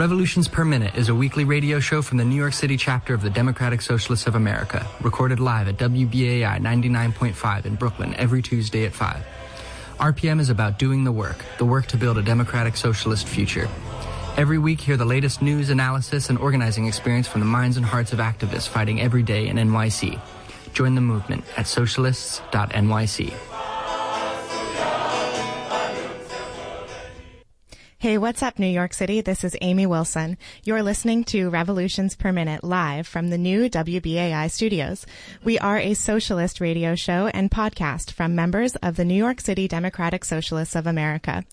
Revolutions Per Minute is a weekly radio show from the New York City chapter of the Democratic Socialists of America, recorded live at WBAI 99.5 in Brooklyn every Tuesday at 5. RPM is about doing the work to build a democratic socialist future. Every week, hear the latest news, analysis, and organizing experience from the minds and hearts of activists fighting every day in NYC. Join the movement at socialists.nyc. Hey, what's up, New York City? This is Amy Wilson. You're listening to Revolutions Per Minute live from the new WBAI studios. We are a socialist radio show and podcast from members of the New York City Democratic Socialists of America.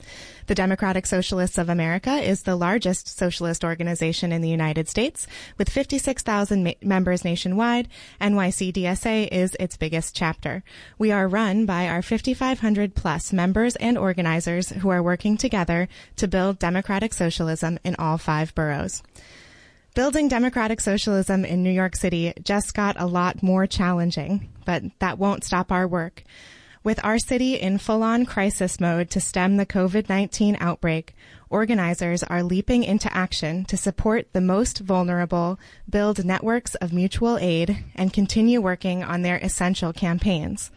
The Democratic Socialists of America is the largest socialist organization in the United States, with 56,000 members nationwide. NYC-DSA is its biggest chapter. We are run by our 5,500 plus members and organizers who are working together to build democratic socialism in all 5 boroughs. Building democratic socialism in New York City just got a lot more challenging, but that won't stop our work. With our city in full-on crisis mode to stem the COVID-19 outbreak, organizers are leaping into action to support the most vulnerable, build networks of mutual aid, and continue working on their essential campaigns.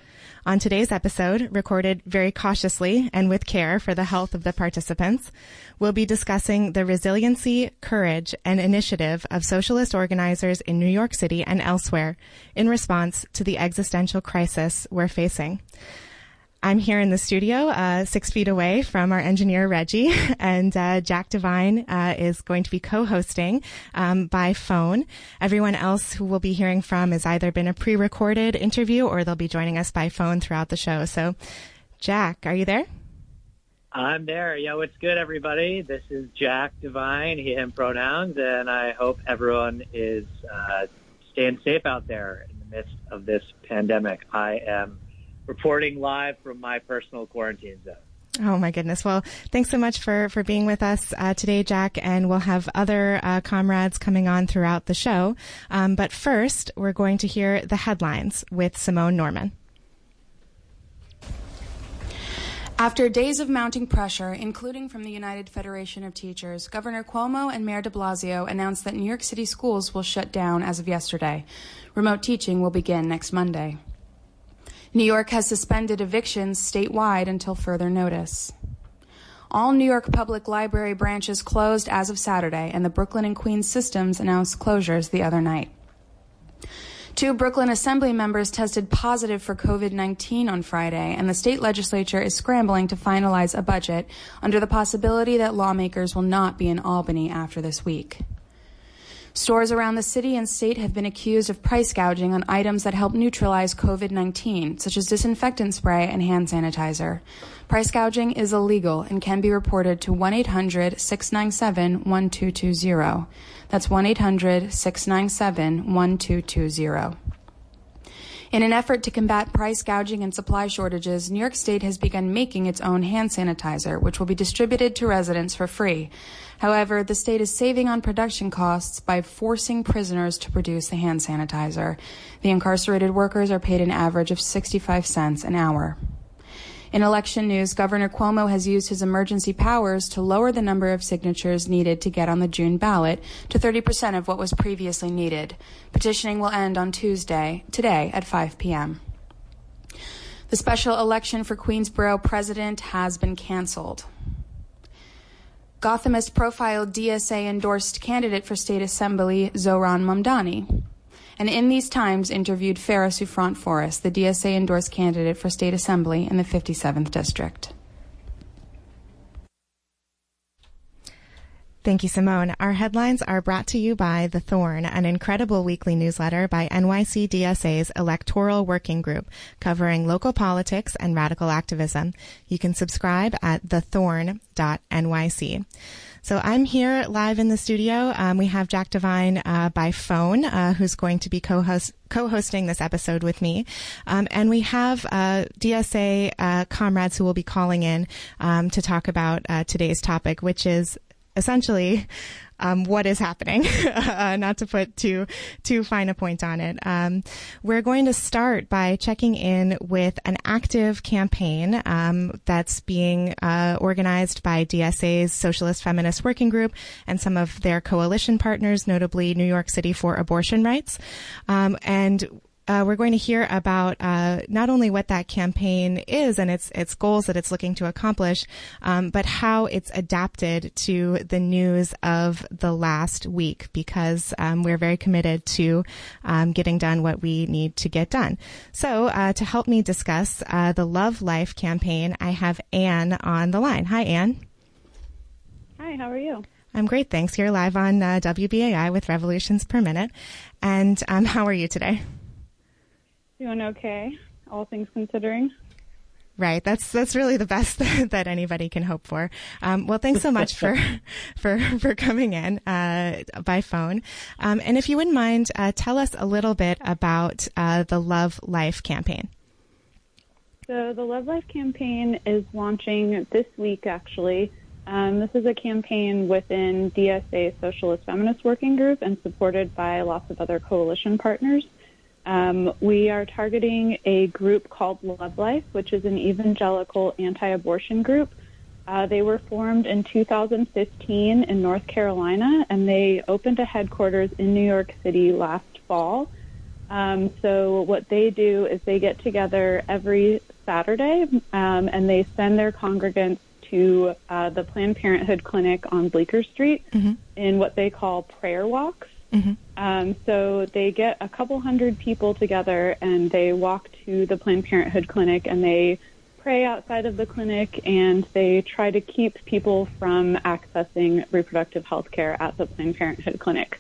On today's episode, recorded very cautiously and with care for the health of the participants, we'll be discussing the resiliency, courage, and initiative of socialist organizers in New York City and elsewhere in response to the existential crisis we're facing. I'm here in the studio, 6 feet away from our engineer, Reggie, and Jack Devine is going to be co-hosting by phone. Everyone else who we'll be hearing from has either been a pre-recorded interview or they'll be joining us by phone throughout the show. So, Jack, are you there? I'm there. Yeah, what's good, everybody? This is Jack Devine, he, him pronouns, and I hope everyone is staying safe out there in the midst of this pandemic. I am reporting live from my personal quarantine zone. Oh, my goodness. Well, thanks so much for being with us today, Jack, and we'll have other comrades coming on throughout the show. But first, we're going to hear the headlines with Simone Norman. After days of mounting pressure, including from the United Federation of Teachers, Governor Cuomo and Mayor de Blasio announced that New York City schools will shut down as of yesterday. Remote teaching will begin next Monday. New York has suspended evictions statewide until further notice. All New York public library branches closed as of Saturday, and the Brooklyn and Queens systems announced closures the other night. 2 Brooklyn Assembly members tested positive for COVID-19 on Friday, and the state legislature is scrambling to finalize a budget under the possibility that lawmakers will not be in Albany after this week. Stores around the city and state have been accused of price gouging on items that help neutralize COVID-19, such as disinfectant spray and hand sanitizer. Price gouging is illegal and can be reported to 1-800-697-1220. That's 1-800-697-1220. In an effort to combat price gouging and supply shortages, New York State has begun making its own hand sanitizer, which will be distributed to residents for free. However, the state is saving on production costs by forcing prisoners to produce the hand sanitizer. The incarcerated workers are paid an average of 65 cents an hour. In election news, Governor Cuomo has used his emergency powers to lower the number of signatures needed to get on the June ballot to 30% of what was previously needed. Petitioning will end on today at 5 p.m. The special election for Queensborough president has been canceled. Gothamist profiled DSA-endorsed candidate for State Assembly Zohran Mamdani, and in these times interviewed Farah Souffrant Forrest, the DSA-endorsed candidate for State Assembly in the 57th District. Thank you, Simone. Our headlines are brought to you by The Thorn, an incredible weekly newsletter by NYC-DSA's Electoral Working Group, covering local politics and radical activism. You can subscribe at thethorn.nyc. So I'm here live in the studio. We have Jack Devine by phone, who's going to be co-hosting this episode with me. And we have DSA comrades who will be calling in to talk about today's topic, which is essentially what is happening, not to put too fine a point on it. We're going to start by checking in with an active campaign that's being organized by DSA's Socialist Feminist Working Group and some of their coalition partners, notably New York City for Abortion Rights. We're going to hear about not only what that campaign is and its goals that it's looking to accomplish, but how it's adapted to the news of the last week, because we're very committed to getting done what we need to get done. So to help me discuss the Love Life campaign, I have Anne on the line. Hi, Anne. Hi, how are you? I'm great, thanks. You're live on WBAI with Revolutions Per Minute. And how are you today? Doing okay, all things considering. Right. That's really the best that anybody can hope for. Well, thanks so much for coming in by phone. And if you wouldn't mind, tell us a little bit about the Love Life campaign. So the Love Life campaign is launching this week, actually. This is a campaign within DSA Socialist Feminist Working Group and supported by lots of other coalition partners. We are targeting a group called Love Life, which is an evangelical anti-abortion group. They were formed in 2015 in North Carolina, and they opened a headquarters in New York City last fall. So what they do is they get together every Saturday, and they send their congregants to the Planned Parenthood clinic on Bleecker Street in what they call prayer walks. So they get a couple hundred people together and they walk to the Planned Parenthood clinic and they pray outside of the clinic and they try to keep people from accessing reproductive health care at the Planned Parenthood clinic.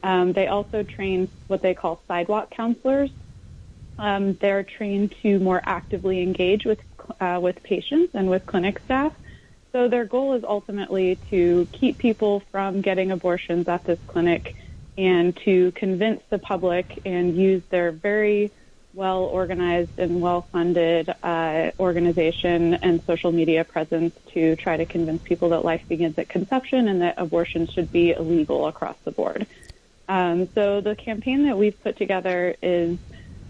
They also train what they call sidewalk counselors. They're trained to more actively engage with patients and with clinic staff. So their goal is ultimately to keep people from getting abortions at this clinic and to convince the public and use their very well-organized and well-funded organization and social media presence to try to convince people that life begins at conception and that abortion should be illegal across the board. So the campaign that we've put together is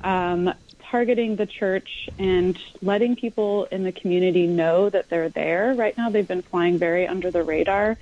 targeting the church and letting people in the community know that they're there. Right now they've been flying very under the radar.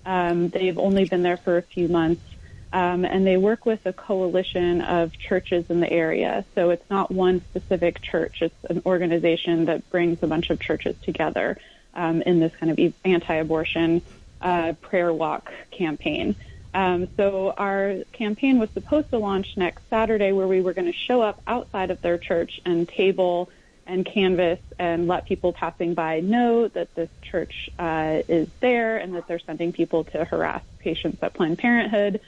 They've only been there for a few months. And they work with a coalition of churches in the area. So it's not one specific church. It's an organization that brings a bunch of churches together in this kind of anti-abortion prayer walk campaign. So our campaign was supposed to launch next Saturday, where we were going to show up outside of their church and table and canvas and let people passing by know that this church is there and that they're sending people to harass patients at Planned Parenthood.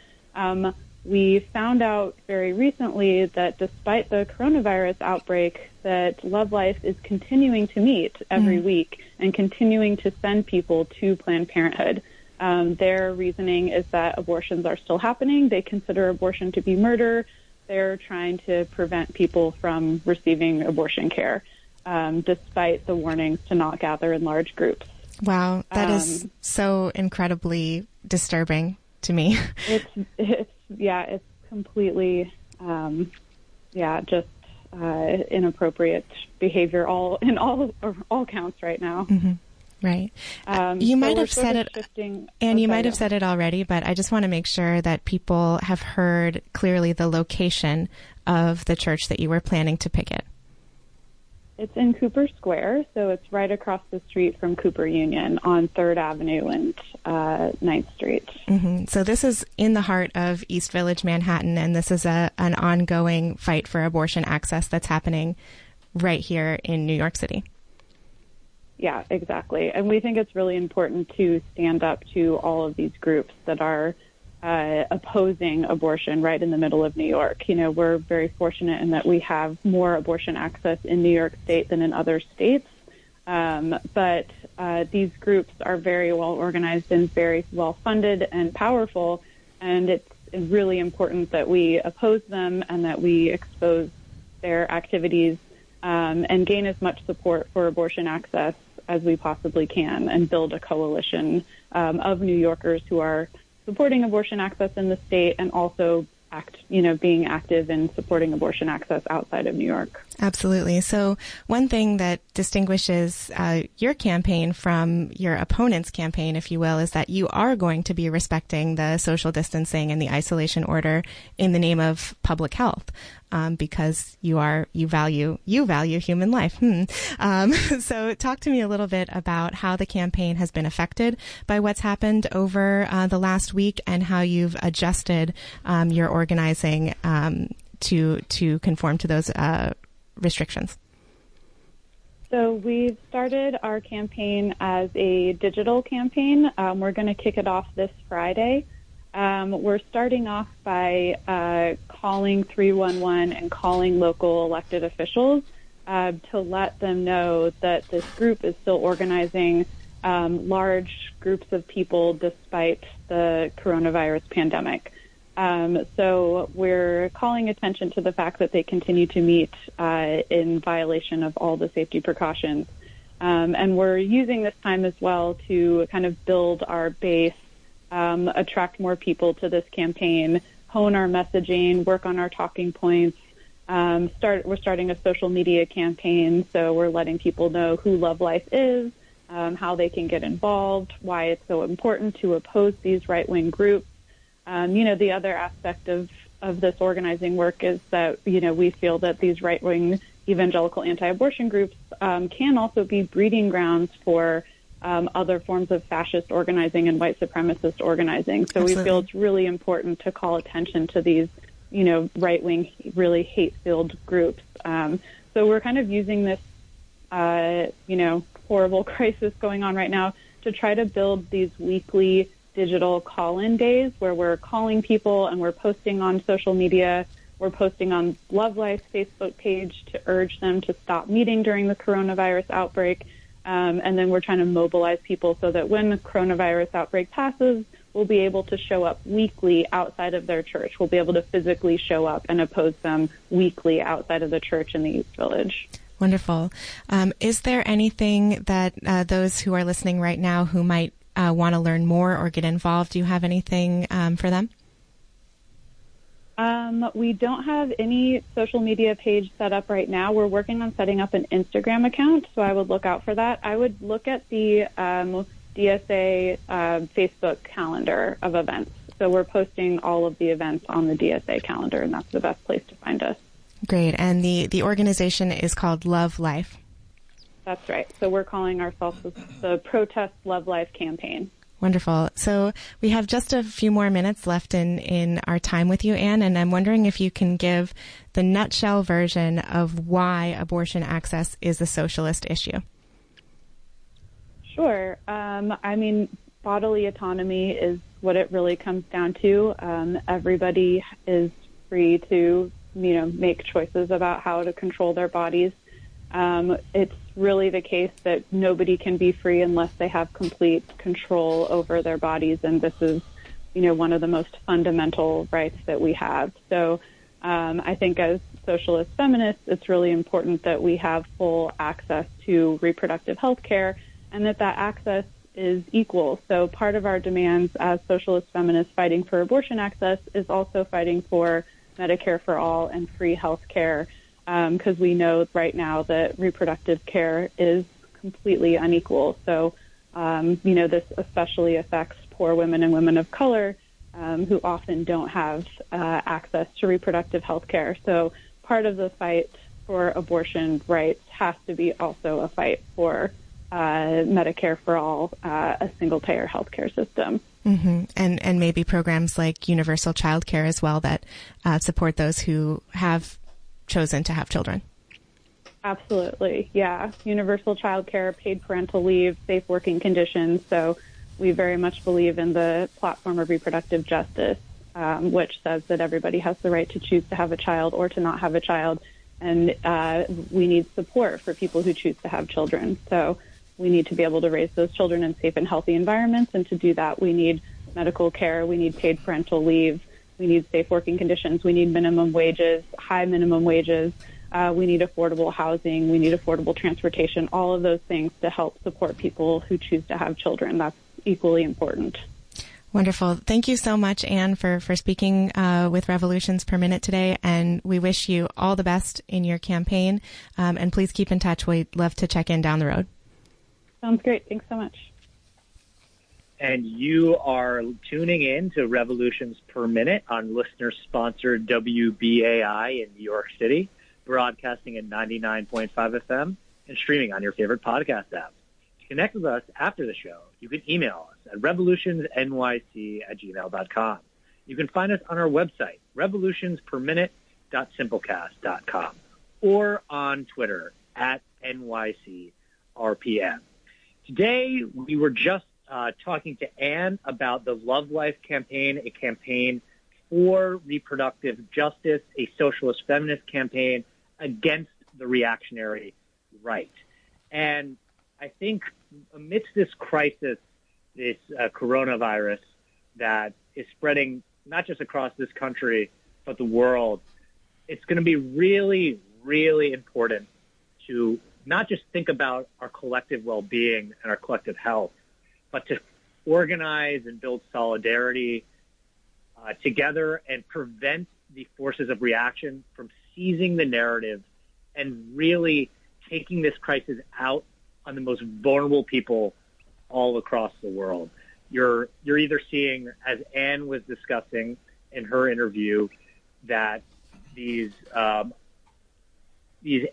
We found out very recently that despite the coronavirus outbreak, that Love Life is continuing to meet every week and continuing to send people to Planned Parenthood. Their reasoning is that abortions are still happening. They consider abortion to be murder. They're trying to prevent people from receiving abortion care, despite the warnings to not gather in large groups. Wow, that is so incredibly disturbing to me. It's completely, just inappropriate behavior in all counts right now. Right. You might have said it, and you might have said it already, but I just want to make sure that people have heard clearly the location of the church that you were planning to picket. It's in Cooper Square, so it's right across the street from Cooper Union on 3rd Avenue and 9th Street. So this is in the heart of East Village, Manhattan, and this is an ongoing fight for abortion access that's happening right here in New York City. Yeah, exactly. And we think it's really important to stand up to all of these groups that are opposing abortion right in the middle of New York. You know, we're very fortunate in that we have more abortion access in New York State than in other states. But these groups are very well organized and very well funded and powerful. And it's really important that we oppose them and that we expose their activities and gain as much support for abortion access as we possibly can and build a coalition of New Yorkers who are supporting abortion access in the state and also being active in supporting abortion access outside of New York. Absolutely. So one thing that distinguishes your campaign from your opponent's campaign, if you will, is that you are going to be respecting the social distancing and the isolation order in the name of public health, because you value human life. So talk to me a little bit about how the campaign has been affected by what's happened over the last week and how you've adjusted your organizing to conform to those restrictions. So we've started our campaign as a digital campaign. We're going to kick it off this Friday. We're starting off by calling 311 and calling local elected officials to let them know that this group is still organizing large groups of people despite the coronavirus pandemic. So we're calling attention to the fact that they continue to meet in violation of all the safety precautions. And we're using this time as well to kind of build our base, attract more people to this campaign, hone our messaging, work on our talking points. We're starting a social media campaign, so we're letting people know who Love Life is, how they can get involved, why it's so important to oppose these right-wing groups. The other aspect of this organizing work is that, we feel that these right-wing evangelical anti-abortion groups can also be breeding grounds for other forms of fascist organizing and white supremacist organizing. So Absolutely. We feel it's really important to call attention to these, right-wing, really hate-filled groups. So we're kind of using this, horrible crisis going on right now to try to build these weekly digital call-in days where we're calling people and we're posting on social media. We're posting on Love Life's Facebook page to urge them to stop meeting during the coronavirus outbreak. And then we're trying to mobilize people so that when the coronavirus outbreak passes, we'll be able to show up weekly outside of their church. We'll be able to physically show up and oppose them weekly outside of the church in the East Village. Wonderful. Is there anything that those who are listening right now who might want to learn more or get involved, do you have anything for them? We don't have any social media page set up right now. We're working on setting up an Instagram account, so I would look out for that. I would look at the DSA Facebook calendar of events. So we're posting all of the events on the DSA calendar, and that's the best place to find us. Great. And the organization is called Love Life. That's right. So we're calling ourselves the Protest Love Life campaign. Wonderful. So we have just a few more minutes left in our time with you, Anne, and I'm wondering if you can give the nutshell version of why abortion access is a socialist issue. Sure. Bodily autonomy is what it really comes down to. Everybody is free to, make choices about how to control their bodies. It's really the case that nobody can be free unless they have complete control over their bodies, and this is, one of the most fundamental rights that we have. So I think as socialist feminists, it's really important that we have full access to reproductive health care and that access is equal. So part of our demands as socialist feminists fighting for abortion access is also fighting for Medicare for all and free health care, because we know right now that reproductive care is completely unequal. So, this especially affects poor women and women of color who often don't have access to reproductive health care. So part of the fight for abortion rights has to be also a fight for Medicare for all, a single-payer health care system. Mm-hmm. And maybe programs like universal child care as well that support those who have chosen to have children. Absolutely, yeah. Universal child care, paid parental leave, safe working conditions. So we very much believe in the platform of reproductive justice, which says that everybody has the right to choose to have a child or to not have a child. And we need support for people who choose to have children. So we need to be able to raise those children in safe and healthy environments. And to do that, we need medical care, we need paid parental leave, we need safe working conditions, we need minimum wages, high minimum wages. We need affordable housing. We need affordable transportation, all of those things to help support people who choose to have children. That's equally important. Wonderful. Thank you so much, Anne, for speaking with Revolutions Per Minute today, and we wish you all the best in your campaign, and please keep in touch. We'd love to check in down the road. Sounds great. Thanks so much. And you are tuning in to Revolutions Per Minute on listener-sponsored WBAI in New York City, broadcasting at 99.5 FM and streaming on your favorite podcast app. To connect with us after the show, you can email us at revolutionsnyc@gmail.com. You can find us on our website, revolutionsperminute.simplecast.com, or on Twitter at NYCRPM. Today, we were just talking to Anne about the Love Life campaign, a campaign for reproductive justice, a socialist feminist campaign against the reactionary right. And I think amidst this crisis, this coronavirus that is spreading not just across this country, but the world, it's going to be really, really important to not just think about our collective well-being and our collective health, but to organize and build solidarity together and prevent the forces of reaction from seizing the narrative and really taking this crisis out on the most vulnerable people all across the world. You're either seeing, as Anne was discussing in her interview, that these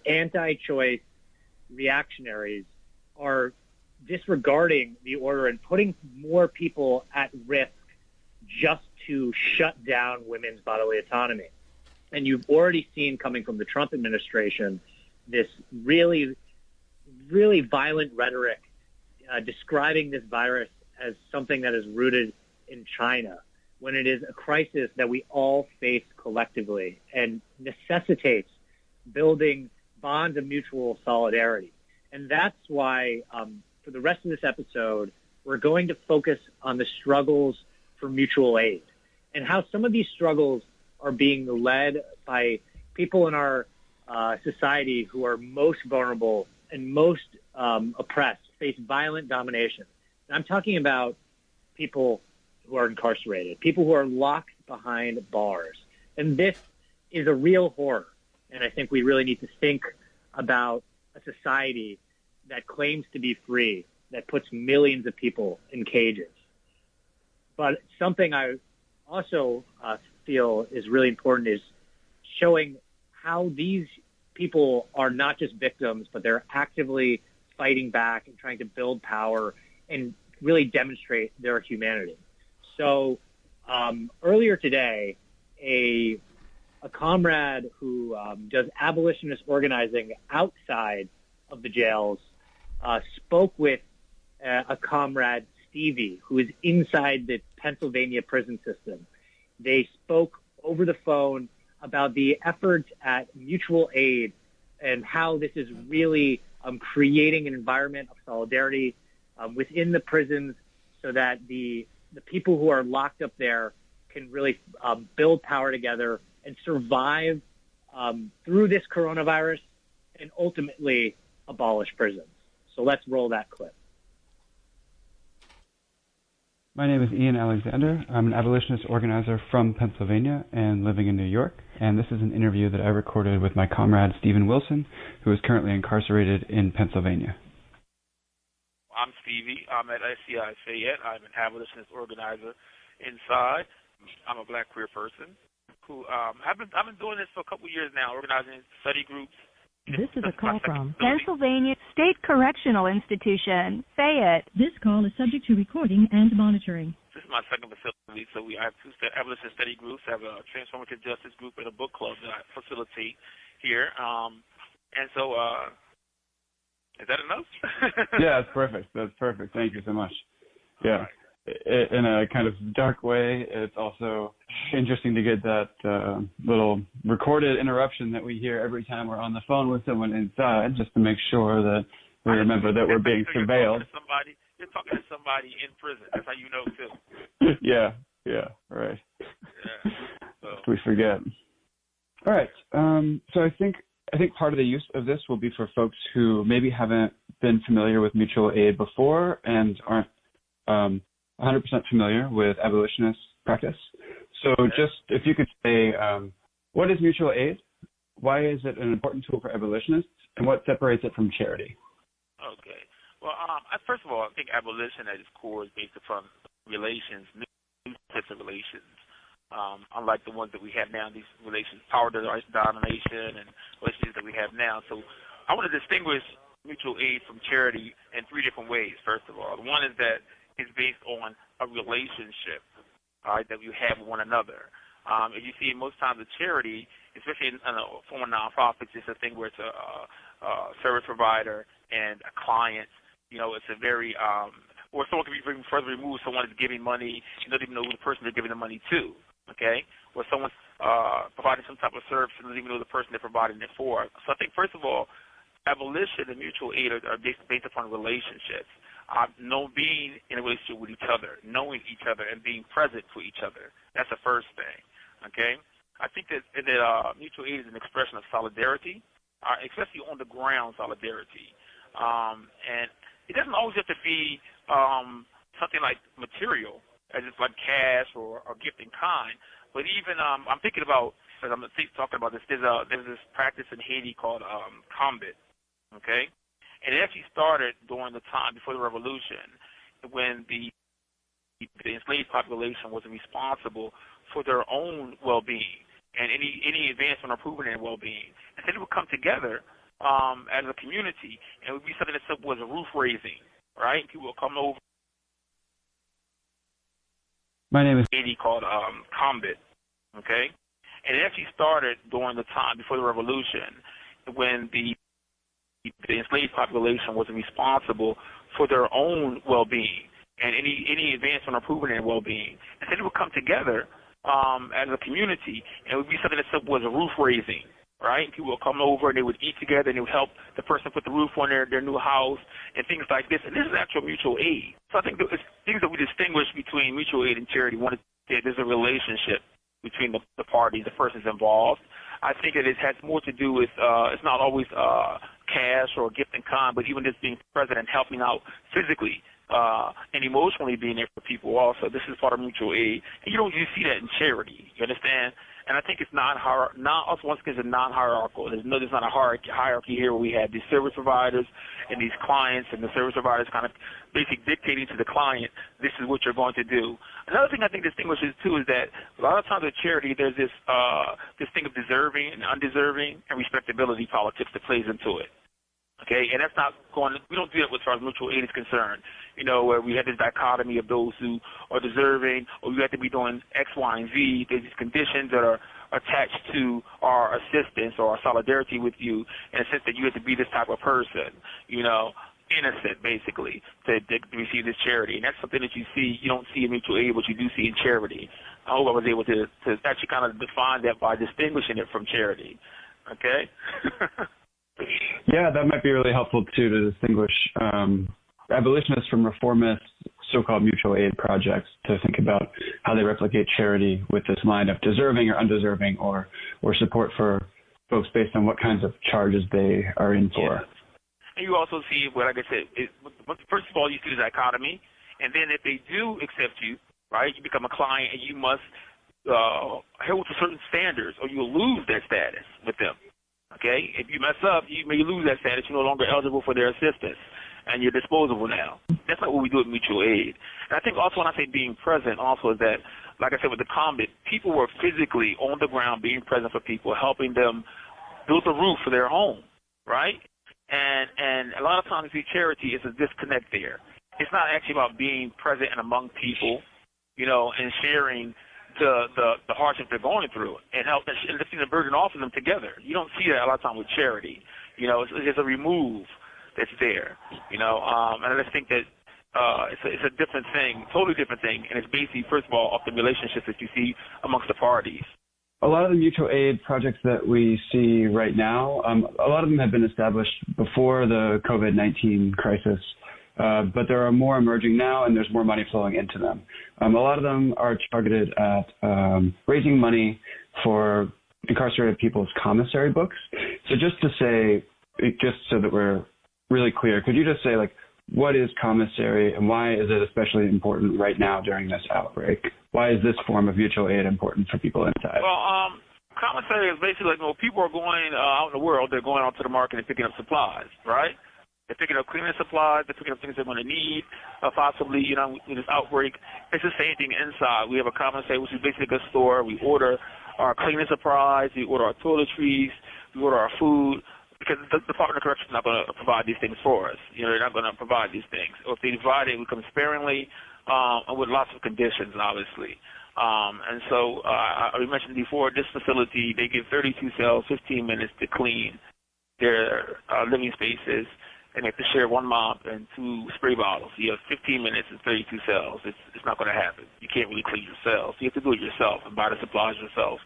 anti-choice reactionaries are disregarding the order and putting more people at risk just to shut down women's bodily autonomy. And you've already seen, coming from the Trump administration, this really, really violent rhetoric describing this virus as something that is rooted in China, when it is a crisis that we all face collectively and necessitates building bonds of mutual solidarity. And that's why, for the rest of this episode, we're going to focus on the struggles for mutual aid and how some of these struggles are being led by people in our society who are most vulnerable and most oppressed, face violent domination. And I'm talking about people who are incarcerated, people who are locked behind bars. And this is a real horror. And I think we really need to think about a society that claims to be free, that puts millions of people in cages. But something I also feel is really important is showing how these people are not just victims, but they're actively fighting back and trying to build power and really demonstrate their humanity. So earlier today, a comrade who does abolitionist organizing outside of the jails spoke with a comrade, Stevie, who is inside the Pennsylvania prison system. They spoke over the phone about the efforts at mutual aid and how this is really creating an environment of solidarity within the prisons so that the people who are locked up there can really build power together and survive through this coronavirus and ultimately abolish prisons. So let's roll that clip. My name is Ian Alexander. I'm an abolitionist organizer from Pennsylvania and living in New York. And this is an interview that I recorded with my comrade Stephen Wilson, who is currently incarcerated in Pennsylvania. I'm Stevie. I'm at SCI Fayette. I'm an abolitionist organizer inside. I'm a black queer person who I've been doing this for a couple of years now, organizing study groups. This is a call from Pennsylvania State Correctional Institution, Fayette. This call is subject to recording and monitoring. This is my second facility, so I have two abolitionist study groups. I have a transformative justice group and a book club that I facilitate here. And so, is that enough? Yeah, that's perfect. That's perfect. Thank you so much. Yeah. Right. In a kind of dark way, it's also interesting to get that little recorded interruption that we hear every time we're on the phone with someone inside, just to make sure that we remember that we're being surveilled. You're talking to somebody in prison. That's how you know, too. Yeah, right. Yeah. So. We forget. All right. So I think I think part of the use of this will be for folks who maybe haven't been familiar with mutual aid before and aren't 100% familiar with abolitionist practice. So just if you could say, what is mutual aid? Why is it an important tool for abolitionists? And what separates it from charity? Okay. Well, first of all, I think abolition at its core is based upon relations, new types of relations. Unlike the ones that we have now, these relations, power domination and relations that we have now. So I want to distinguish mutual aid from charity in three different ways, first of all. One is that it's based on a relationship, all right, that you have with one another. As you see, most times with charity, especially in a form of nonprofits, it's a thing where it's a service provider and a client. You know, it's a very, or someone can be further removed. Someone is giving money, you don't even know who the person they're giving the money to. Okay, or someone's providing some type of service and doesn't even know the person they're providing it for. So I think, first of all, abolition and mutual aid are based upon relationships. Being in a relationship with each other, knowing each other, and being present for each other. That's the first thing. Okay, I think that mutual aid is an expression of solidarity, especially on the ground solidarity, and it doesn't always have to be something like material, as it's like cash or gift in kind. But even I'm thinking about, as I'm talking about this, there's this practice in Haiti called combat, okay? And it actually started during the time before the revolution when the enslaved population was responsible for their own well-being and any advancement or improvement in well-being. And then it would come together as a community, and it would be something as simple as a roof raising, right? People would come over. My name is Haiti called combat, okay? And it actually started during the time before the revolution when the enslaved population was responsible for their own well-being and any advancement or improvement in well-being. And then it would come together as a community, and it would be something as simple as a roof raising, right? People would come over and they would eat together and they would help the person put the roof on their new house and things like this. And this is actual mutual aid. So I think it's things that we distinguish between mutual aid and charity. One is that there's a relationship between the parties, the persons involved. I think that it has more to do with it's not always cash or gift in kind, but even just being present and helping out physically and emotionally being there for people also. This is part of mutual aid. And you don't usually see that in charity. You understand? And I think it's once again, it's non-hierarchical. There's not a hierarchy here where we have these service providers and these clients, and the service providers kind of basically dictating to the client, this is what you're going to do. Another thing I think distinguishes, too, is that a lot of times with charity, there's this thing of deserving and undeserving and respectability politics that plays into it. Okay, and that's not we don't do that as far as mutual aid is concerned, you know, where we have this dichotomy of those who are deserving, or you have to be doing X, Y, and Z. There's these conditions that are attached to our assistance or our solidarity with you in a sense that you have to be this type of person, you know, innocent, basically, to receive this charity. And that's something that you don't see in mutual aid, but you do see in charity. I hope I was able to actually kind of define that by distinguishing it from charity. Okay? Yeah, that might be really helpful, too, to distinguish abolitionists from reformist so-called mutual aid projects, to think about how they replicate charity with this line of deserving or undeserving or support for folks based on what kinds of charges they are in for. Yeah. And you also see, well, like I said, first of all, you see the dichotomy, and then if they do accept you, right, you become a client and you must hold to certain standards or you'll lose that status with them. Okay, if you mess up, you may lose that status. You're no longer eligible for their assistance, and you're disposable now. That's not what we do with mutual aid. And I think also when I say being present also is that, like I said with the combat, people were physically on the ground being present for people, helping them build a roof for their home, right? And a lot of times we see charity is a disconnect there. It's not actually about being present and among people, you know, and sharing the hardship they're going through and lifting the burden off of them together. You don't see that a lot of time with charity. You know, it's just a remove that's there. You know, and I just think that it's a different thing, totally different thing, and it's basically, first of all, off the relationships that you see amongst the parties. A lot of the mutual aid projects that we see right now, a lot of them have been established before the COVID-19 crisis. But there are more emerging now, and there's more money flowing into them. A lot of them are targeted at raising money for incarcerated people's commissary books. So just to say, just so that we're really clear, could you just say, like, what is commissary and why is it especially important right now during this outbreak? Why is this form of mutual aid important for people inside? Well, commissary is basically like, people are going out in the world, they're going out to the market and picking up supplies, right? They're picking up cleaning supplies, they're picking up things they're going to need, possibly, with this outbreak. It's the same thing inside. We have a commissary, which is basically a store. We order our cleaning supplies, we order our toiletries, we order our food, because the Department of Corrections is not going to provide these things for us. They're not going to provide these things. Or if they provide it, it will come sparingly and with lots of conditions, obviously. And so I mentioned before, this facility, they give 32 cells 15 minutes to clean their living spaces, and they have to share one mop and 2 spray bottles. You have 15 minutes and 32 cells. It's not going to happen. You can't really clean your cells. You have to do it yourself and buy the supplies yourself.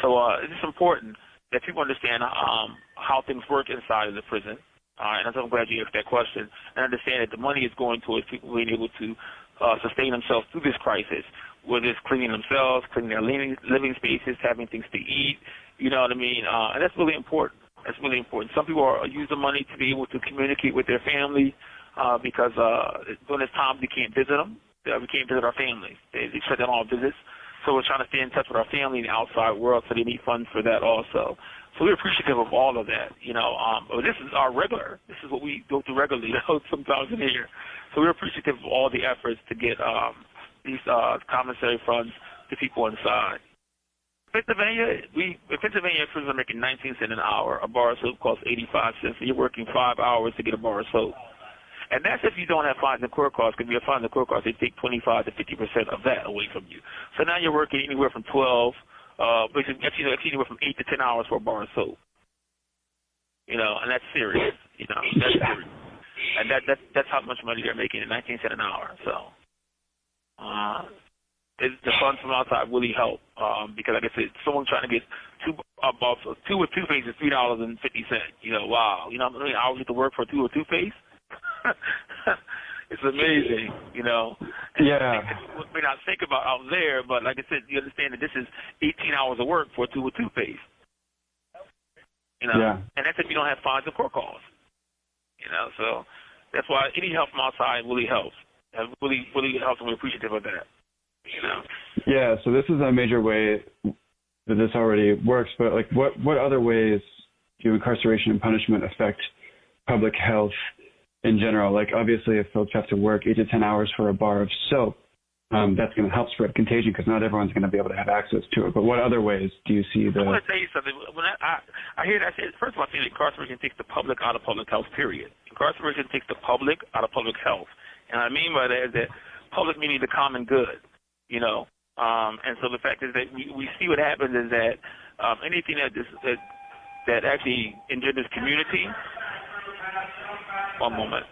So it's just important that people understand how things work inside of the prison. And I'm glad you asked that question. And understand that the money is going towards people being able to sustain themselves through this crisis, whether it's cleaning themselves, cleaning their living spaces, having things to eat. You know what I mean? And that's really important. That's really important. Some people use the money to be able to communicate with their family because during this time we can't visit them. We can't visit our families. They shut down all visits. So we're trying to stay in touch with our family in the outside world, so they need funds for that also. So we're appreciative of all of that, But this is our regular. This is what we go through regularly, sometimes in here. So we're appreciative of all the efforts to get these commissary funds to people inside. Pennsylvania, prisoners are making 19 cents an hour. A bar of soap costs 85 cents. So you're working 5 hours to get a bar of soap. And that's if you don't have fines and court costs, because if you have fines and court costs, they take 25 to 50% of that away from you. So now you're working anywhere from 12, actually anywhere from 8 to 10 hours for a bar of soap. And that's serious. That's serious. And that's how much money they're making at 19 cents an hour. So the funds from outside really help because, like I said, someone trying to get two with toothpaste is $3.50. Wow. I would get to work for 2 with toothpaste. It's amazing, Yeah. We may not think about out there, but like I said, you understand that this is 18 hours of work for 2 with toothpaste. Yeah. And that's if you don't have fines and court calls. So that's why any help from outside really helps. It really, really helps, and we're appreciative of that. Yeah. So this is a major way that this already works, but like, what other ways do incarceration and punishment affect public health in general? Like, obviously, if folks have to work 8 to 10 hours for a bar of soap, that's going to help spread contagion because not everyone's going to be able to have access to it. But what other ways do you see the... I want to tell you something. When I hear that, first of all, I think incarceration takes the public out of public health, period. Incarceration takes the public out of public health. And what I mean by that is that public meaning the common good, And so the fact is that we see what happens is that anything that actually engenders community... One moment.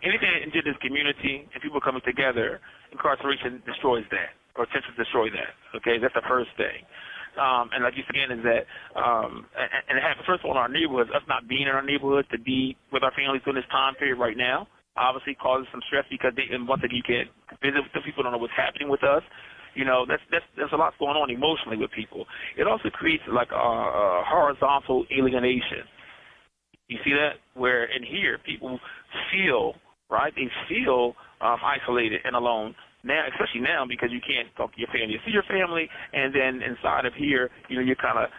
Anything that engenders community and people coming together, incarceration destroys that, or attempts to destroy that. Okay, that's the first thing. And like you said again, is that and it happens first of all in our neighborhoods. Us not being in our neighborhood to be with our families during this time period right now obviously causes some stress because and once again you can't visit with the people, don't know what's happening with us. There's a lot going on emotionally with people. It also creates like a horizontal alienation. You see that? Where in here people feel, right? They feel isolated and alone now, especially now because you can't talk to your family. You see your family, and then inside of here, you're kind of,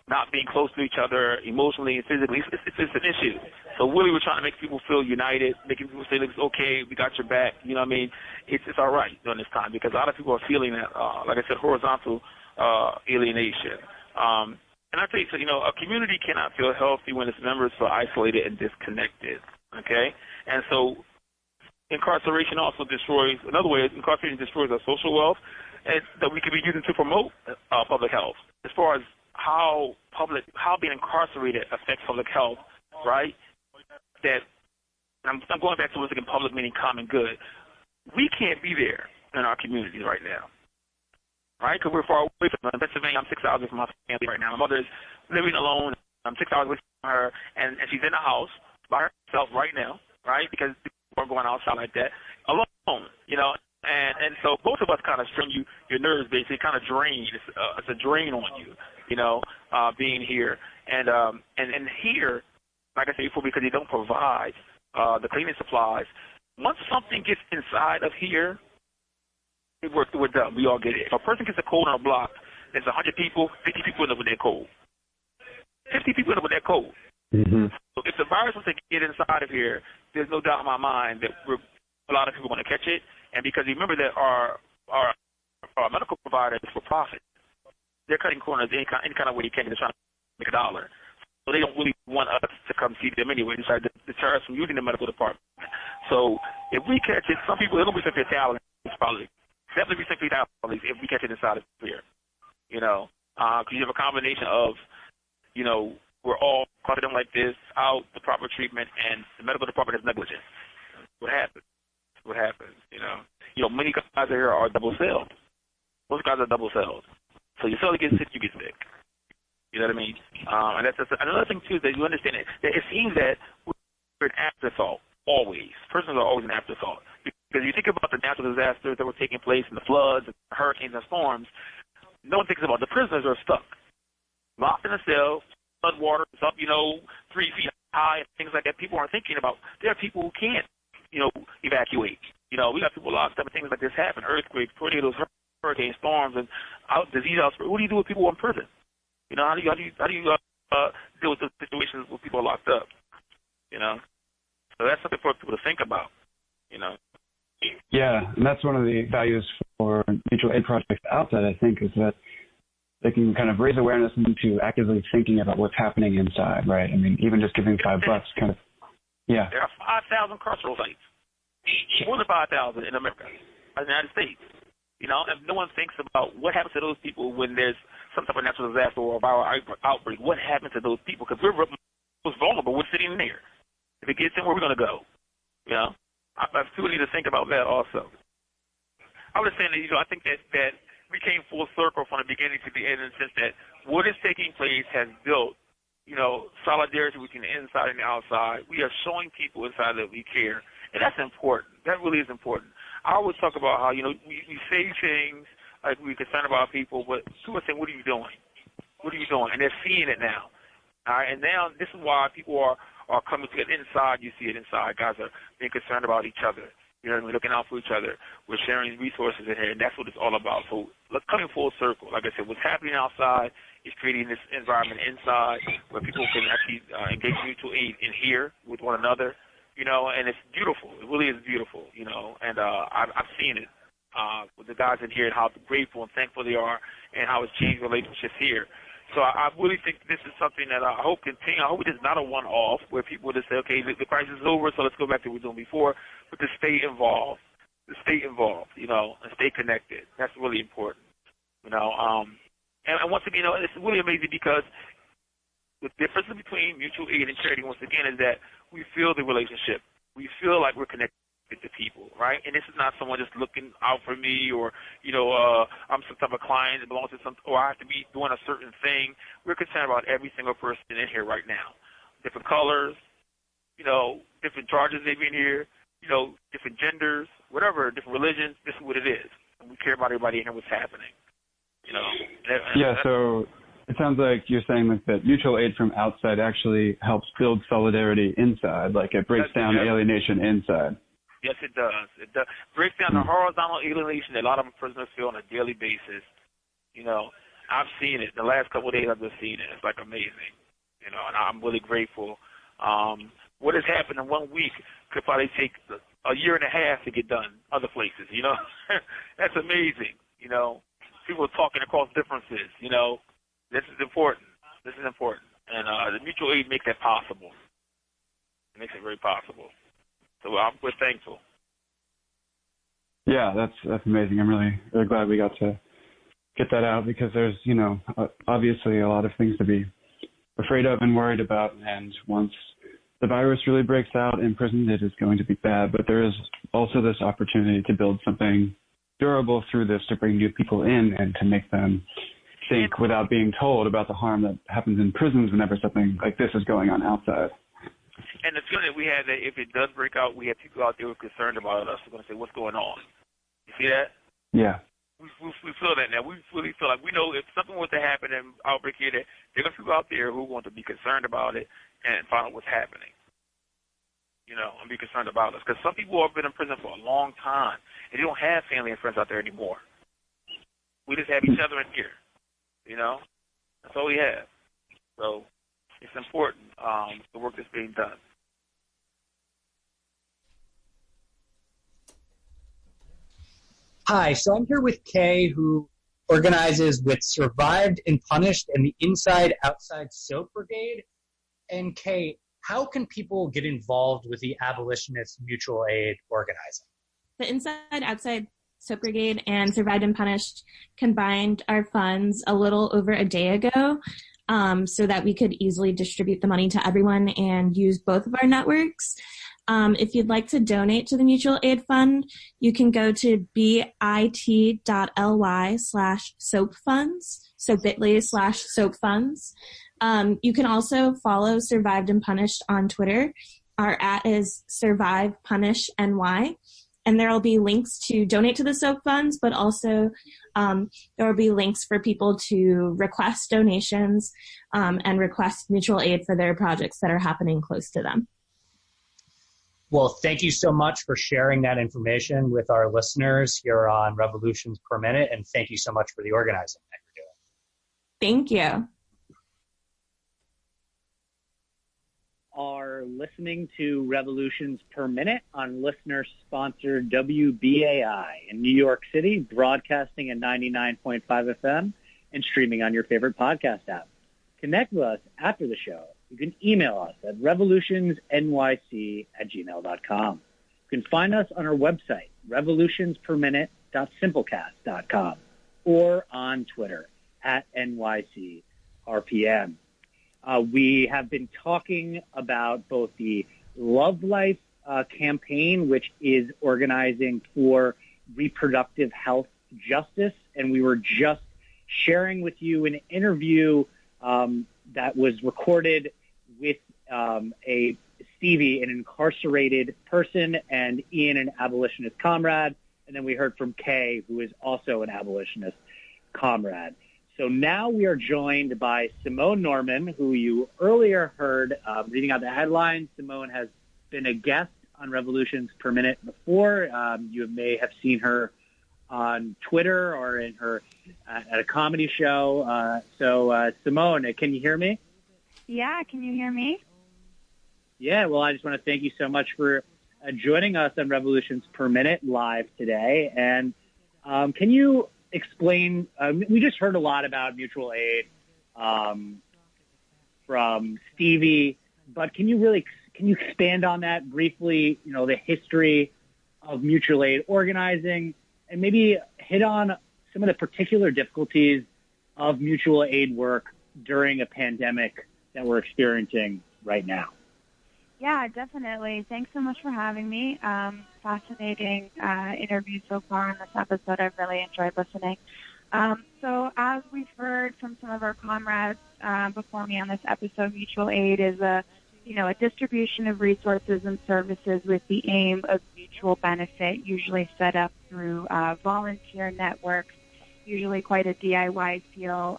not being close to each other emotionally and physically. It's an issue. So really we're trying to make people feel united, making people say, it's okay, we got your back. You know what I mean? It's all right during this time because a lot of people are feeling that, like I said, horizontal alienation. And I tell you, a community cannot feel healthy when its members feel isolated and disconnected, okay? And so incarceration also destroys, another way, incarceration destroys our social wealth and that we could be using to promote public health. As far as how being incarcerated affects public health, right? That, I'm going back to what's again, public meaning common good. We can't be there in our communities right now. Right, because we're far away from them. In Pennsylvania, I'm 6 hours away from my family right now. My mother is living alone. I'm 6 hours away from her, and she's in the house by herself right now, right, because people are going outside like that, alone, And so both of us kind of strain your nerves, basically, kind of drain. It's a drain on you, being here. And here, like I said before, because they don't provide the cleaning supplies, once something gets inside of here, we're done. We all get it. If a person gets a cold on a block, there's 100 people, 50 people end up with that cold. 50 people end up with that cold. Mm-hmm. So if the virus was to get inside of here, there's no doubt in my mind that a lot of people want to catch it. And because remember that our medical providers for profit, they're cutting corners any kind of way they can. They're trying to make a dollar. So they don't really want us to come see them anyway. They try to deter us from using the medical department. So if we catch it, some people, it'll be some fatalities, probably 70% fatalities if we catch it inside of here. Because you have a combination of, we're all cluttered in like this, out the proper treatment, and the medical department is negligent. What happens? Many guys here are double-celled. Most guys are double-celled. So your cell gets sick, you get sick. You know what I mean? And that's another thing, too, is that you understand that it seems that we're an afterthought, always. Persons are always an afterthought. Because you think about the natural disasters that were taking place, and the floods, and the hurricanes and storms, no one thinks about the prisoners are stuck, locked in a cell, flood water is up, 3 feet high, and things like that. People aren't thinking about. There are people who can't, evacuate. We got people locked up, and things like this happen: earthquakes, tornadoes, hurricanes, storms, and disease outbreaks. What do you do with people in prison? How do you deal with the situations where people are locked up? So that's something for people to think about. Yeah, and that's one of the values for mutual aid projects outside, I think, is that they can kind of raise awareness into actively thinking about what's happening inside, right? I mean, even just giving $5 kind of, yeah. There are 5,000 carceral sites, more than 5,000 in America, in the United States. If no one thinks about what happens to those people when there's some type of natural disaster or a viral outbreak, what happens to those people? Because we're most vulnerable. We're sitting in there. If it gets in, where are we going to go? I still need to think about that also. I was saying that, I think that we came full circle from the beginning to the end in the sense that what is taking place has built, solidarity between the inside and the outside. We are showing people inside that we care, and that's important. That really is important. I always talk about how, we say things like we're concerned about people, but people are saying, what are you doing? What are you doing? And they're seeing it now. All right, and now this is why people are coming to it inside. You see it inside. Guys are being concerned about each other. We're looking out for each other. We're sharing resources in here, and that's what it's all about. So let's come in full circle. Like I said, what's happening outside is creating this environment inside where people can actually engage mutual aid in here with one another, and it's beautiful. It really is beautiful, and I've seen it with the guys in here and how grateful and thankful they are and how it's changed relationships here. So I really think this is something that I hope continue. I hope it is not a one-off where people just say, okay, the crisis is over, so let's go back to what we were doing before, but to stay involved, and stay connected. That's really important, And once again, it's really amazing because the difference between mutual aid and charity, once again, is that we feel the relationship. We feel like we're connected to people, right? And this is not someone just looking out for me or, I'm some type of client that belongs to or I have to be doing a certain thing. We're concerned about every single person in here right now. Different colors, different charges they've been here, different genders, whatever, different religions. This is what it is. And we care about everybody and what's happening, Yeah, so it sounds like you're saying that mutual aid from outside actually helps build solidarity inside, like it breaks down alienation inside. Yes, it does. It does. Breaks down the horizontal alienation that a lot of prisoners feel on a daily basis. I've seen it. The last couple of days I've just seen it. It's like amazing. And I'm really grateful. What has happened in 1 week could probably take a year and a half to get done other places, That's amazing, People are talking across differences, This is important. And the mutual aid makes that possible. It makes it very possible. So we're thankful. Yeah, that's amazing. I'm really glad we got to get that out because there's, obviously a lot of things to be afraid of and worried about. And once the virus really breaks out in prison, it is going to be bad. But there is also this opportunity to build something durable through this, to bring new people in and to make them think without being told about the harm that happens in prisons whenever something like this is going on outside. And the feeling that we had that if it does break out, we have people out there who are concerned about us. We're going to say, what's going on? You See that? Yeah. We feel that now. We really feel like we know if something was to happen in outbreak here, that there are people out there who want to be concerned about it and find out what's happening, and be concerned about us. Because some people have been in prison for a long time, and they don't have family and friends out there anymore. We just have each other in here, That's all we have. So it's important, the work that's being done. Hi, so I'm here with Kay, who organizes with Survived and Punished and the Inside Outside Soap Brigade. And Kay, how can people get involved with the Abolitionist mutual aid organizing? The Inside Outside Soap Brigade and Survived and Punished combined our funds a little over a day ago so that we could easily distribute the money to everyone and use both of our networks. If you'd like to donate to the Mutual Aid Fund, you can go to bit.ly/soapfunds, so bit.ly/soapfunds. You can also follow Survived and Punished on Twitter. Our @ is SurvivePunishNY, and there will be links to donate to the soap funds, but also there will be links for people to request donations and request mutual aid for their projects that are happening close to them. Well, thank you so much for sharing that information with our listeners here on Revolutions Per Minute, and thank you so much for the organizing that you're doing. Thank you. Are listening to Revolutions Per Minute on listener-sponsored WBAI in New York City, broadcasting at 99.5 FM and streaming on your favorite podcast app. Connect with us after the show. You can email us at revolutionsnyc@gmail.com. You can find us on our website, revolutionsperminute.simplecast.com, or on Twitter @NYCRPM. We have been talking about both the Love Life campaign, which is organizing for reproductive health justice, and we were just sharing with you an interview that was recorded with a Stevie, an incarcerated person, and Ian, an abolitionist comrade. And then we heard from Kay, who is also an abolitionist comrade. So now we are joined by Simone Norman, who you earlier heard reading out the headlines. Simone has been a guest on Revolutions Per Minute before. You may have seen her on Twitter or in her at a comedy show. So Simone, can you hear me? Yeah, can you hear me? Yeah, well, I just want to thank you so much for joining us on Revolutions Per Minute live today. And can you explain, we just heard a lot about mutual aid from Stevie, but can you expand on that briefly, the history of mutual aid organizing, and maybe hit on some of the particular difficulties of mutual aid work during a pandemic that we're experiencing right now? Yeah, definitely. Thanks so much for having me. Fascinating interview so far in this episode. I've really enjoyed listening. So as we've heard from some of our comrades before me on this episode, mutual aid is a distribution of resources and services with the aim of mutual benefit, usually set up through volunteer networks, usually quite a DIY feel.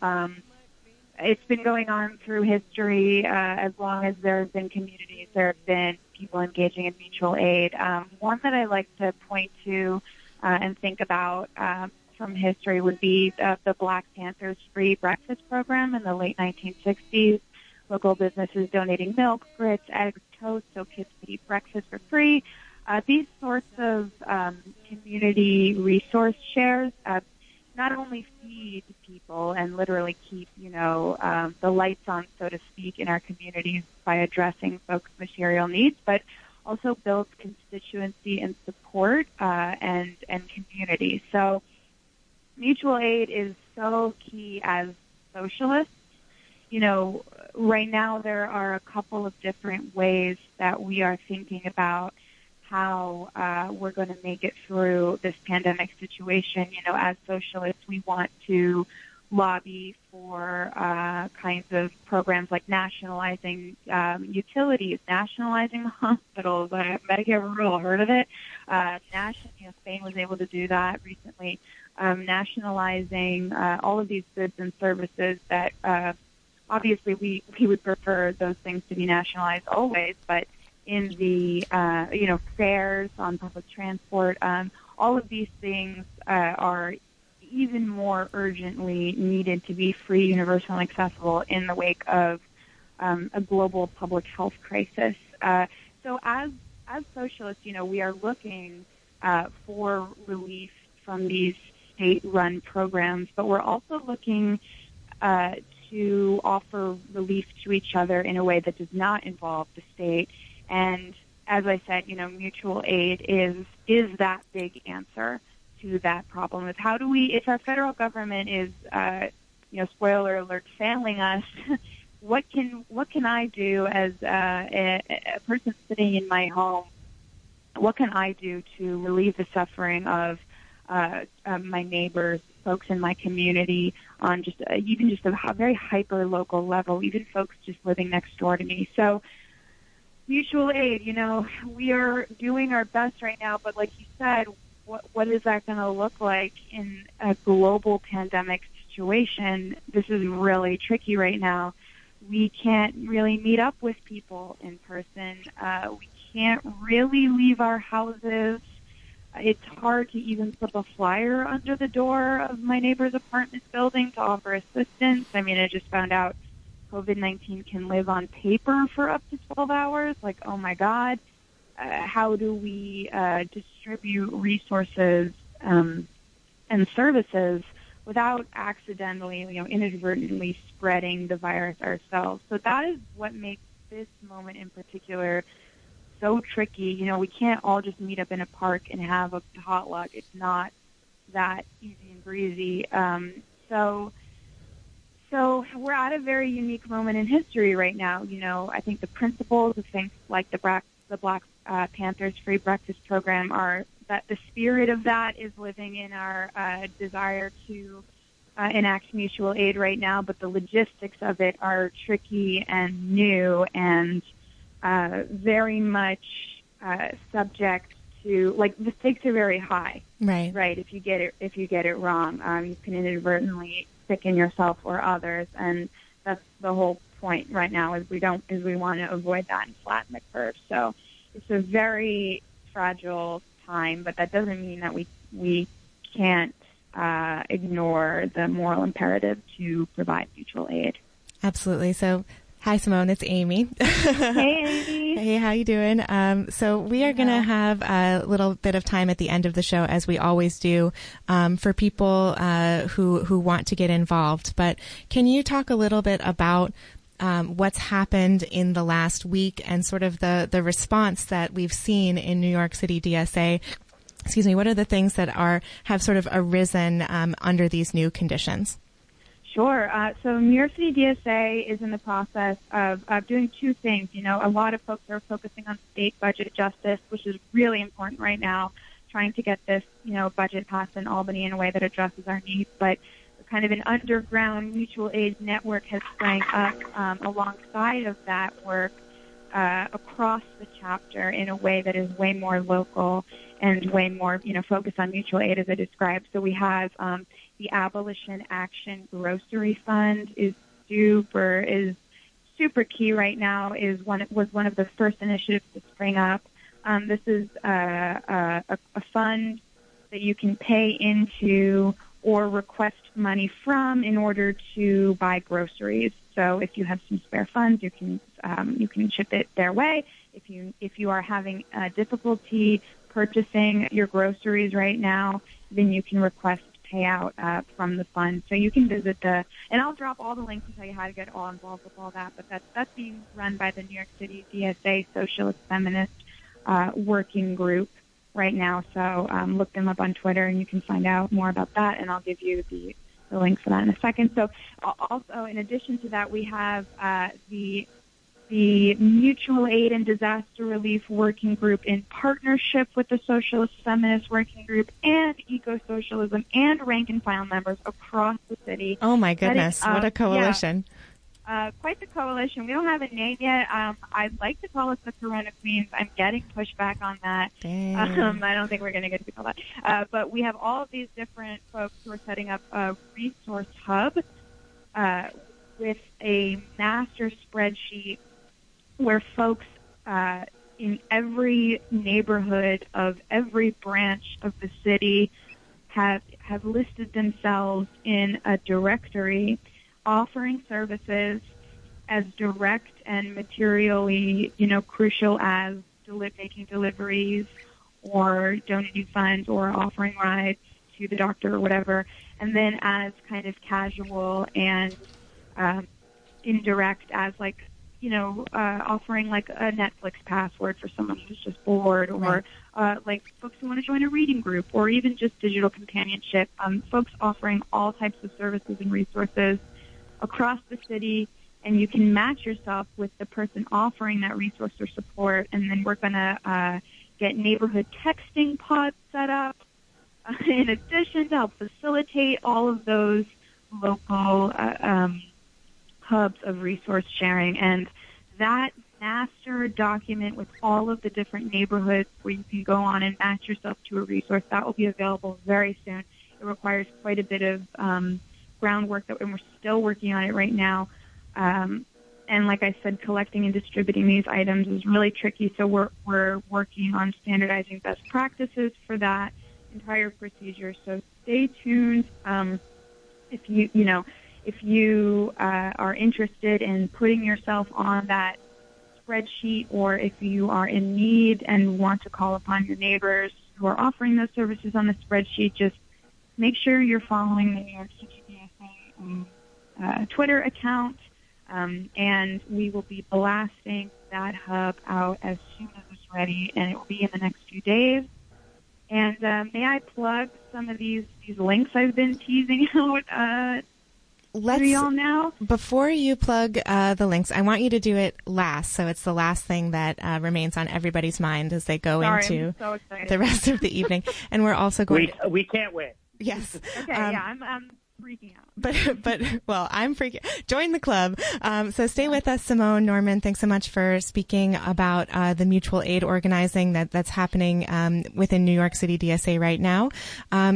It's been going on through history. As long as there have been communities, there have been people engaging in mutual aid. One that I like to point to and think about from history would be the Black Panthers free breakfast program in the late 1960s. Local businesses donating milk, grits, eggs, toast, so kids could eat breakfast for free. These sorts of community resource shares not only feed people and literally keep, the lights on, so to speak, in our communities by addressing folks' material needs, but also builds constituency and support and community. So mutual aid is so key as socialists. Right now there are a couple of different ways that we are thinking about how we're going to make it through this pandemic situation. As socialists, we want to lobby for kinds of programs like nationalizing utilities, nationalizing hospitals, Medicare for Rural, heard of it? Spain was able to do that recently, nationalizing all of these goods and services that obviously we would prefer those things to be nationalized always, but in the, fares on public transport, all of these things are even more urgently needed to be free, universal, and accessible in the wake of a global public health crisis. So as socialists, we are looking for relief from these state-run programs, but we're also looking to offer relief to each other in a way that does not involve the state. And as I said, mutual aid is that big answer to that problem. Is how do we, if our federal government is, spoiler alert, failing us, what can I do as a person sitting in my home? What can I do to relieve the suffering of my neighbors, folks in my community, on just even just a very hyper local level, even folks just living next door to me? So mutual aid, we are doing our best right now, but like you said, what is that going to look like in a global pandemic situation? This is really tricky right now. We can't really meet up with people in person. We can't really leave our houses. It's hard to even slip a flyer under the door of my neighbor's apartment building to offer assistance. I mean, I just found out COVID-19 can live on paper for up to 12 hours. Like, oh my God. How do we distribute resources and services without accidentally, inadvertently spreading the virus ourselves? So that is what makes this moment in particular so tricky. We can't all just meet up in a park and have a potluck. It's not that easy and breezy. So we're at a very unique moment in history right now. I think the principles of things like the Black Panthers Free Breakfast Program are that the spirit of that is living in our desire to enact mutual aid right now, but the logistics of it are tricky and new and very much subject to, like, the stakes are very high. Right. If you get it wrong, you can inadvertently sicken yourself or others, and that's the whole point right now. Is we want to avoid that and flatten the curve. So it's a very fragile time, but that doesn't mean that we can't ignore the moral imperative to provide mutual aid. Absolutely. So, hi, Simone. It's Amy. Hey, Amy. Hey, how you doing? So we are going to have a little bit of time at the end of the show, as we always do, for people who want to get involved. But can you talk a little bit about what's happened in the last week and sort of the response that we've seen in New York City DSA? Excuse me. What are the things that have sort of arisen under these new conditions? Sure. So New York City DSA is in the process of doing two things. A lot of folks are focusing on state budget justice, which is really important right now, trying to get this, budget passed in Albany in a way that addresses our needs. But kind of an underground mutual aid network has sprang up alongside of that work across the chapter in a way that is way more local and way more, focused on mutual aid, as I described. So we have the Abolition Action Grocery Fund is super key right now. Was one of the first initiatives to spring up. This is a fund that you can pay into or request money from in order to buy groceries. So if you have some spare funds, you can ship it their way. If you are having difficulty purchasing your groceries right now, then you can request payout from the fund. So you can visit and I'll drop all the links to tell you how to get all involved with all that, but that's being run by the New York City DSA Socialist Feminist Working Group right now. So look them up on Twitter and you can find out more about that, and I'll give you the link for that in a second. So also, in addition to that, we have the the Mutual Aid and Disaster Relief Working Group in partnership with the Socialist Feminist Working Group and Eco-Socialism and rank-and-file members across the city. Oh, my goodness. What a coalition. Yeah, quite the coalition. We don't have a name yet. I'd like to call us the Corona Queens. I'm getting pushback on that. I don't think we're going to get to call that. But we have all of these different folks who are setting up a resource hub with a master spreadsheet where folks in every neighborhood of every branch of the city have listed themselves in a directory offering services as direct and materially, crucial as making deliveries or donating funds or offering rides to the doctor or whatever, and then as kind of casual and indirect as offering like a Netflix password for someone who's just bored, or like folks who want to join a reading group, or even just digital companionship. Folks offering all types of services and resources across the city, and you can match yourself with the person offering that resource or support, and then we're going to get neighborhood texting pods set up in addition to help facilitate all of those local hubs of resource sharing. And that master document with all of the different neighborhoods where you can go on and match yourself to a resource, that will be available very soon. It requires quite a bit of groundwork, and we're still working on it right now. And like I said, collecting and distributing these items is really tricky, so we're working on standardizing best practices for that entire procedure. So stay tuned. If you are interested in putting yourself on that spreadsheet, or if you are in need and want to call upon your neighbors who are offering those services on the spreadsheet, just make sure you're following the New York City DSA Twitter account, and we will be blasting that hub out as soon as it's ready, and it will be in the next few days. And may I plug some of these links I've been teasing out to y'all now? Before you plug the links, I want you to do it last, so it's the last thing that remains on everybody's mind as they go into the rest of the evening. And we're also going We can't wait. Yes. Okay, I'm freaking out. But well, I'm freaking. Join the club. So stay with us, Simone Norman. Thanks so much for speaking about the mutual aid organizing that's happening within New York City DSA right now.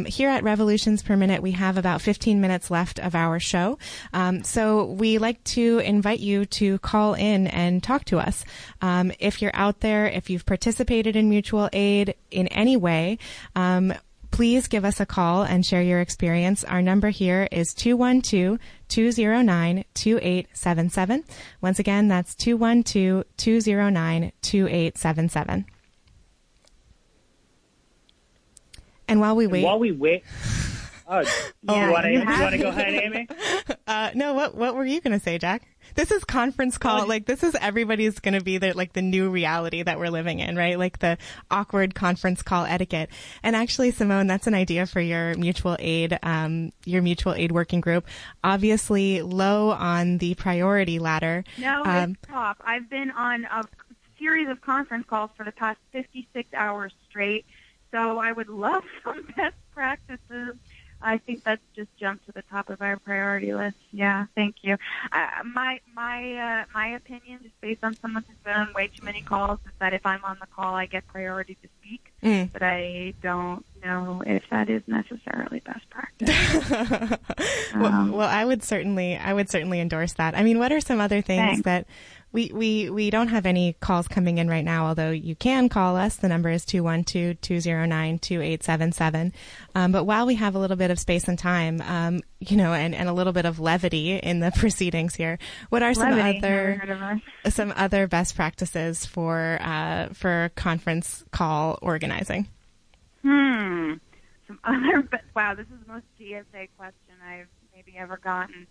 Here at Revolutions Per Minute, we have about 15 minutes left of our show. So we like to invite you to call in and talk to us. If you're out there, if you've participated in mutual aid in any way, please give us a call and share your experience. Our number here is 212-209-2877. Once again, that's 212-209-2877. And while we wait... Oh, you want to go ahead, Amy? No, what were you going to say, Jack? This is conference call. This is everybody's going to be the new reality that we're living in, right? Like the awkward conference call etiquette. And actually, Simone, that's an idea for your mutual aid working group. Obviously low on the priority ladder. No, it's top. I've been on a series of conference calls for the past 56 hours straight. So I would love some best practices. I think that's just jumped to the top of our priority list. Yeah, thank you. My opinion, just based on someone who's been on way too many calls, is that if I'm on the call, I get priority to speak. But I don't know if that is necessarily best practice. Well, I would certainly endorse that. I mean, what are some other things that we don't have any calls coming in right now, although you can call us. The number is 212-209-2877. But while we have a little bit of space and time, and a little bit of levity in the proceedings here, what are some other best practices for conference call organizing? Wow, this is the most DSA question I've maybe ever gotten.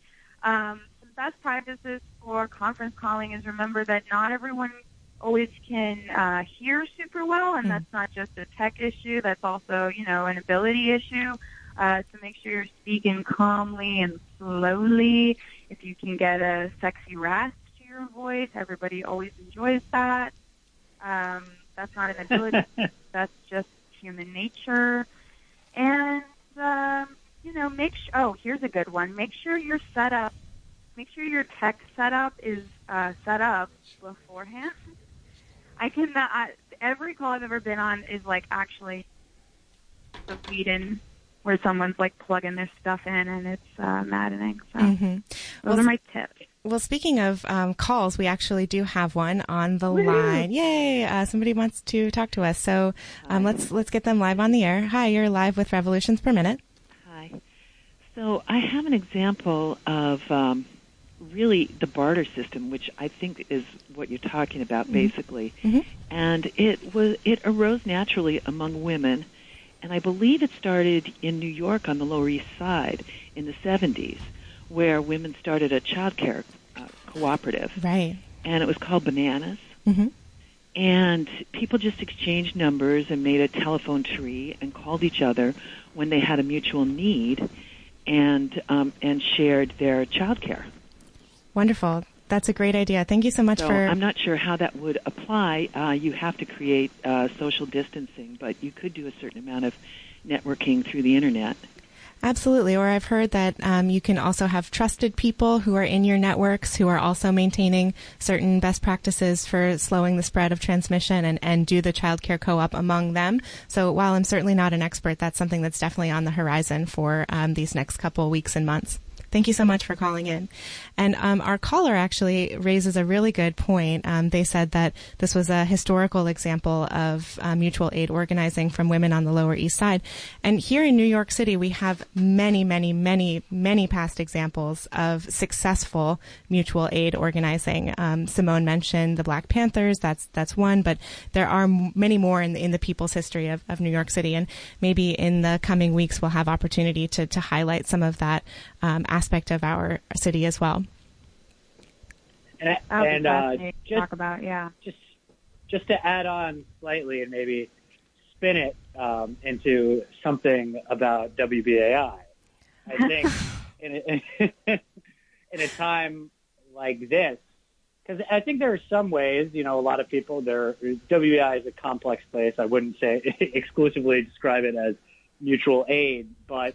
Best practices for conference calling is remember that not everyone always can hear super well, and that's not just a tech issue. That's also, an ability issue. So make sure you're speaking calmly and slowly. If you can get a sexy rasp to your voice. Everybody always enjoys that. That's not an ability. That's just human nature. And, here's a good one. Make sure your tech setup is set up beforehand. Every call I've ever been on is like actually the lead-in where someone's like plugging their stuff in, and it's maddening. So those are my tips. Well, speaking of calls, we actually do have one on the line. Yay! Somebody wants to talk to us. So let's get them live on the air. Hi, you're live with Revolutions Per Minute. Hi. So I have an example of really the barter system, which I think is what you're talking about, basically. And it arose naturally among women, and I believe it started in New York on the Lower East Side in the 70s, where women started a child care cooperative. Right. And it was called Bananas. And people just exchanged numbers and made a telephone tree and called each other when they had a mutual need and shared their child care. Wonderful. That's a great idea. Thank you so much for... I'm not sure how that would apply. You have to create social distancing, but you could do a certain amount of networking through the Internet. Absolutely. Or I've heard that you can also have trusted people who are in your networks who are also maintaining certain best practices for slowing the spread of transmission and do the child care co-op among them. So while I'm certainly not an expert, that's something that's definitely on the horizon for these next couple weeks and months. Thank you so much for calling in. And our caller actually raises a really good point. They said that this was a historical example of mutual aid organizing from women on the Lower East Side. And here in New York City, we have many, many, many, many past examples of successful mutual aid organizing. Simone mentioned the Black Panthers. That's one, but there are many more in the people's history of New York City. And maybe in the coming weeks, we'll have opportunity to highlight some of that aspect of our city as well. Just to add on slightly and maybe spin it into something about WBAI. I think in a time like this, because I think there are some ways, a lot of people, WBAI is a complex place. I wouldn't say exclusively describe it as mutual aid, but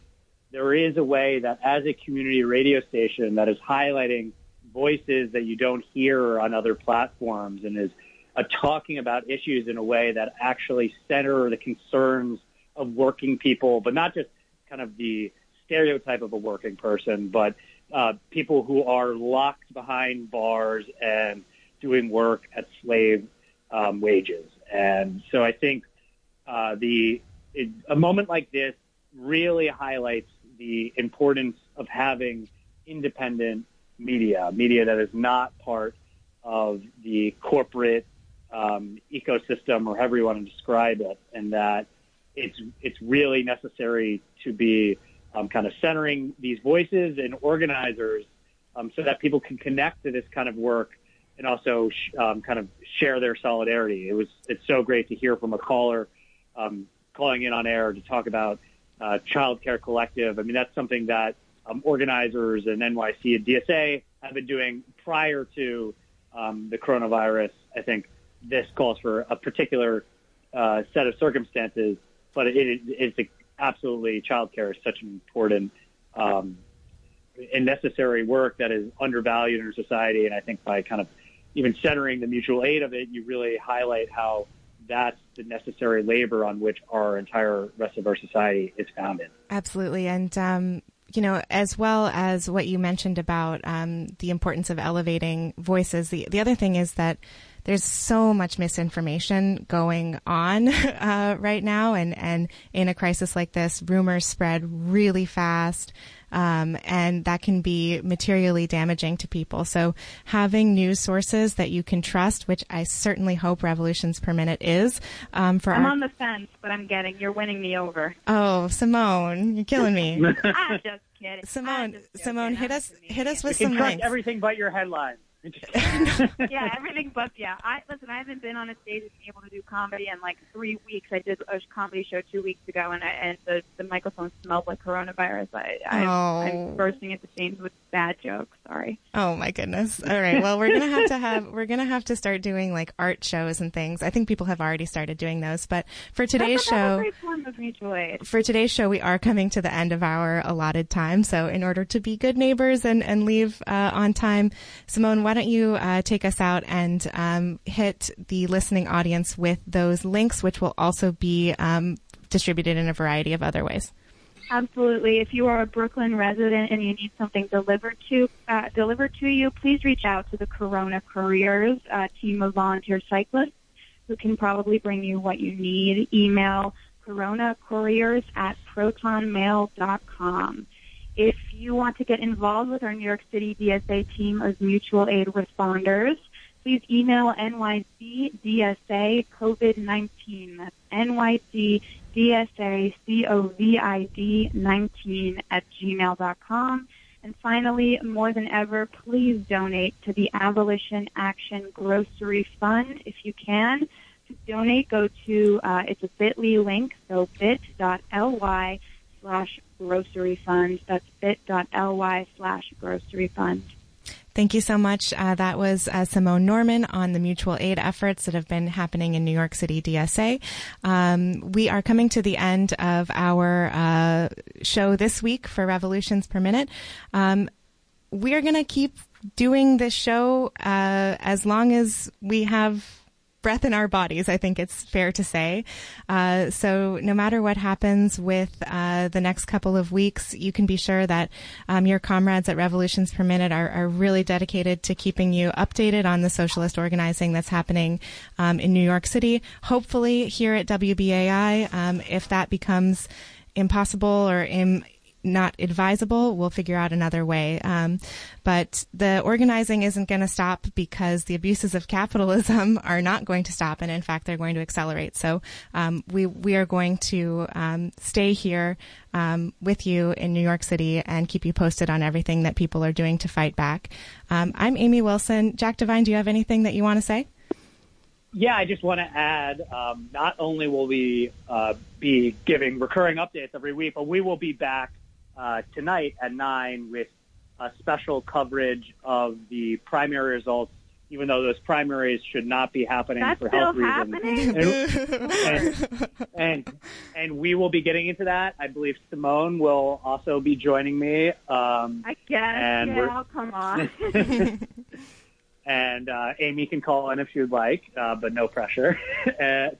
there is a way that as a community radio station that is highlighting voices that you don't hear on other platforms and is talking about issues in a way that actually center the concerns of working people, but not just kind of the stereotype of a working person, but people who are locked behind bars and doing work at slave wages. And so I think a moment like this really highlights the importance of having independent media that is not part of the corporate ecosystem, or however you want to describe it, and that it's really necessary to be kind of centering these voices and organizers so that people can connect to this kind of work and also kind of share their solidarity. It's so great to hear from a caller calling in on air to talk about Child Care Collective. I mean, that's something that organizers and NYC and DSA have been doing prior to the coronavirus. I think this calls for a particular set of circumstances, but it's absolutely, child care is such an important and necessary work that is undervalued in our society. And I think by kind of even centering the mutual aid of it, you really highlight how that's the necessary labor on which our entire rest of our society is founded. Absolutely. And, as well as what you mentioned about the importance of elevating voices, the other thing is that there's so much misinformation going on right now. And in a crisis like this, rumors spread really fast. And that can be materially damaging to people. So having news sources that you can trust, which I certainly hope Revolutions Per Minute is. I'm on the fence, but you're winning me over. Oh, Simone, you're killing me. I'm just kidding. Simone, hit us with you some can trust links. everything but your headlines. Yeah, everything but I haven't been on a stage and been able to do comedy in like 3 weeks. I did a comedy show 2 weeks ago, and the microphone smelled like coronavirus. I'm bursting at the seams with bad jokes. Sorry. Oh my goodness. All right. Well, we're gonna have to start doing like art shows and things. I think people have already started doing those. But for today's show, for today's show, we are coming to the end of our allotted time. So in order to be good neighbors and leave on time, Simone, why don't you take us out and hit the listening audience with those links, which will also be distributed in a variety of other ways. Absolutely. If you are a Brooklyn resident and you need something delivered to you, please reach out to the Corona Couriers, team of volunteer cyclists who can probably bring you what you need. Email coronacouriers@protonmail.com. If you want to get involved with our New York City DSA team of mutual aid responders, please email NYCDSA COVID-19. That's NYCDSA COVID-19 @gmail.com. And finally, more than ever, please donate to the Abolition Action Grocery Fund if you can. To donate, go to, it's a bit.ly link, so bit.ly/grocery fund. That's bit.ly/grocery fund. Thank you so much. That was Simone Norman on the mutual aid efforts that have been happening in New York City DSA. We are coming to the end of our show this week for Revolutions Per Minute. We are going to keep doing this show as long as we have breath in our bodies, I think it's fair to say. So no matter what happens with the next couple of weeks, you can be sure that your comrades at Revolutions Per Minute are really dedicated to keeping you updated on the socialist organizing that's happening in New York City. Hopefully here at WBAI, if that becomes impossible or not advisable, we'll figure out another way. But the organizing isn't going to stop because the abuses of capitalism are not going to stop. And in fact, they're going to accelerate. So we are going to stay here with you in New York City and keep you posted on everything that people are doing to fight back. I'm Amy Wilson. Jack Devine, do you have anything that you want to say? Yeah, I just want to add, not only will we be giving recurring updates every week, but we will be back tonight at 9 with a special coverage of the primary results, even though those primaries should not be happening for health reasons. And we will be getting into that. I believe Simone will also be joining me. I guess. I'll come on. And Amy can call in if she would like, but no pressure.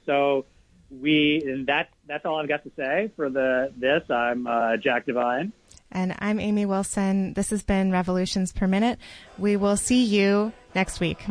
So that's all I've got to say for this. I'm Jack Devine. And I'm Amy Wilson. This has been Revolutions Per Minute. We will see you next week.